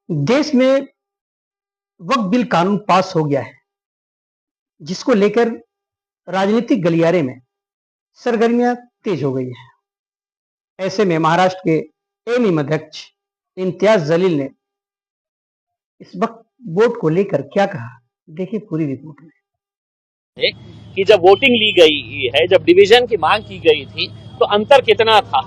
देश में वक्फ बिल कानून पास हो गया है, जिसको लेकर राजनीतिक गलियारे में सरगर्मियां तेज हो गई है। ऐसे में महाराष्ट्र के एमआईएम अध्यक्ष इम्तियाज जलील ने इस वक्फ बोर्ड को लेकर क्या कहा, देखिए पूरी रिपोर्ट में। कि जब वोटिंग ली गई है, जब डिवीजन की मांग की गई थी, तो अंतर कितना था।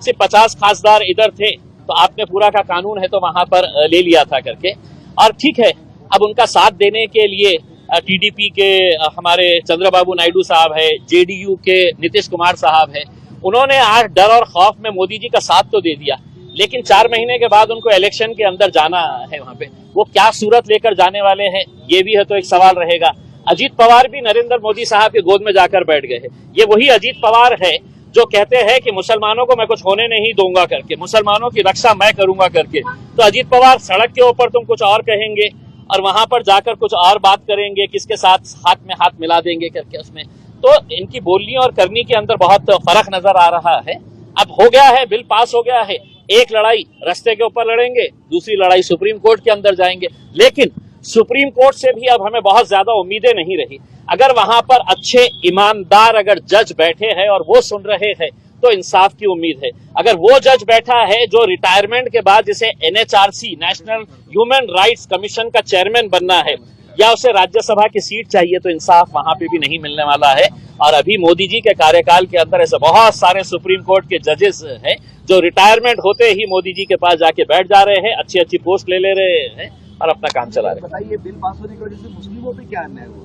सिर्फ 50 खासदार इधर थे तो आपने पूरा का कानून है तो वहां पर ले लिया था करके। और ठीक है, अब उनका साथ देने के लिए टीडीपी के हमारे चंद्रबाबू नायडू साहब है, जेडीयू के नीतीश कुमार साहब है, उन्होंने आज डर और खौफ में मोदी जी का साथ तो दे दिया, लेकिन 4 महीने के बाद उनको इलेक्शन के अंदर जाना है। वहां पे वो क्या सूरत लेकर जाने वाले हैं, ये भी है तो एक सवाल रहेगा। अजीत पवार भी नरेंद्र मोदी साहब की गोद में जाकर बैठ गए हैं। ये वही अजीत पवार है जो कहते हैं कि मुसलमानों को मैं कुछ होने नहीं दूंगा करके, मुसलमानों की रक्षा मैं करूंगा करके। तो अजीत पवार सड़क के ऊपर तुम कुछ और कहेंगे और वहां पर जाकर कुछ और बात करेंगे, किसके साथ हाथ में हाथ मिला देंगे करके। उसमें तो इनकी बोलनी और करनी के अंदर बहुत फर्क नजर आ रहा है। अब हो गया है, बिल पास हो गया है, एक लड़ाई रस्ते के ऊपर लड़ेंगे, दूसरी लड़ाई सुप्रीम कोर्ट के अंदर जाएंगे। लेकिन सुप्रीम कोर्ट से भी अब हमें बहुत ज्यादा उम्मीदें नहीं रही। अगर वहां पर अच्छे ईमानदार अगर जज बैठे हैं और वो सुन रहे हैं तो इंसाफ की उम्मीद है। अगर वो जज बैठा है जो रिटायरमेंट के बाद जिसे NHRC national human rights commission का चेयरमैन बनना है या उसे राज्यसभा की सीट चाहिए, तो इंसाफ वहां पे भी नहीं मिलने वाला है। और अभी मोदी जी के कार्यकाल के अंदर ऐसे बहुत सारे सुप्रीम कोर्ट के जजेस हैं जो रिटायरमेंट होते ही मोदी जी के पास जाके बैठ जा रहे हैं, अच्छी अच्छी पोस्ट ले रहे हैं और अपना काम चला रहे हैं। बताइए, बिल पास होने की वजह से मुस्लिमों पे क्या अन्याय हुआ?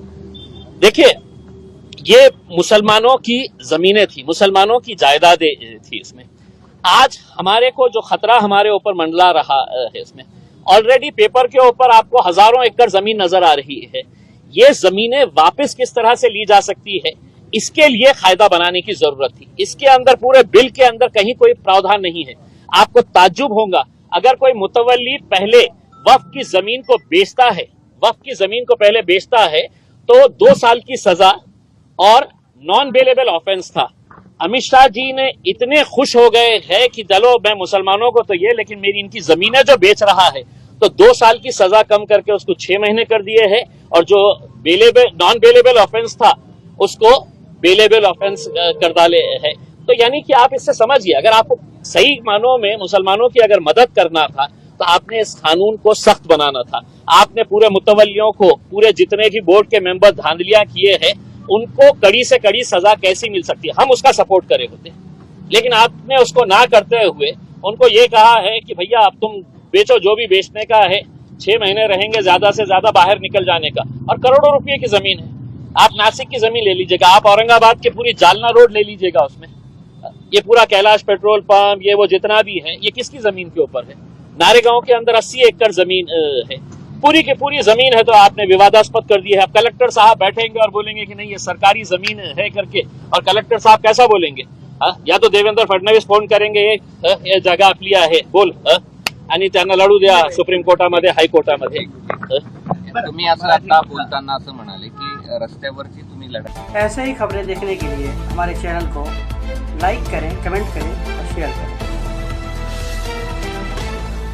देखिए, ये मुसलमानों की जमीनें थी, मुसलमानों की जायदादें थी। इसमें आज हमारे को जो खतरा हमारे ऊपर मंडला रहा है, इसमें ऑलरेडी पेपर के ऊपर आपको हजारों एकड़ जमीन नजर आ रही है। ये जमीनें वापस किस तरह से ली जा सकती है, इसके लिए कायदा बनाने की जरूरत थी। इसके अंदर पूरे बिल के अंदर कहीं कोई प्रावधान नहीं है। आपको ताज्जुब होगा अगर कोई मुतवल्ली पहले वक्फ की जमीन को बेचता है, वक्फ की जमीन को पहले बेचता है तो 2 साल की सजा और नॉन बेलेबल ऑफेंस था। अमित शाह जी ने इतने खुश हो गए हैं कि चलो मैं मुसलमानों को तो ये, लेकिन मेरी इनकी जमीनें जो बेच रहा है, तो 2 साल की सजा कम करके उसको 6 महीने कर दिए हैं और जो बेलेबल नॉन बेलेबल ऑफेंस था उसको बेलेबल ऑफेंस कर डाले है। तो यानी कि आप इससे समझिए, अगर आपको सही मानों में मुसलमानों की अगर मदद करना था तो आपने इस कानून को सख्त बनाना था। आपने पूरे मुतवल्लियों को, पूरे जितने भी बोर्ड के मेंबर धांधलियां किए हैं, उनको कड़ी से कड़ी सजा कैसी मिल सकती है, हम उसका सपोर्ट करे होते। लेकिन आपने उसको ना करते हुए उनको ये कहा है कि भैया अब तुम बेचो, जो भी बेचने का है, 6 महीने रहेंगे ज्यादा से ज्यादा बाहर निकल जाने का। और करोड़ों रुपए की जमीन है, आप नासिक की जमीन ले लीजिएगा, आप औरंगाबाद की पूरी जालना रोड ले लीजिएगा, उसमें ये पूरा कैलाश पेट्रोल पंप, ये वो जितना भी है, ये किसकी जमीन के ऊपर है? नारेगांव के अंदर 80 एकड़ जमीन है, पूरी की पूरी जमीन है, तो आपने विवादास्पद कर दी है। अब कलेक्टर साहब बैठेंगे और बोलेंगे कि नहीं ये सरकारी जमीन है करके, और कलेक्टर साहब कैसा बोलेंगे? या तो देवेंद्र फडणवीस फोन करेंगे, ये जगह आपली आहे बोल, आणि त्यांना लढू द्या सुप्रीम कोर्टामध्ये, हायकोर्टामध्ये। तुम्ही असं आता बोलताना असं म्हणाले की रस्त्यावरची तुम्ही लढा। ऐसे ही खबरें देखने के लिए हमारे चैनल को लाइक करें, कमेंट करें और शेयर करें।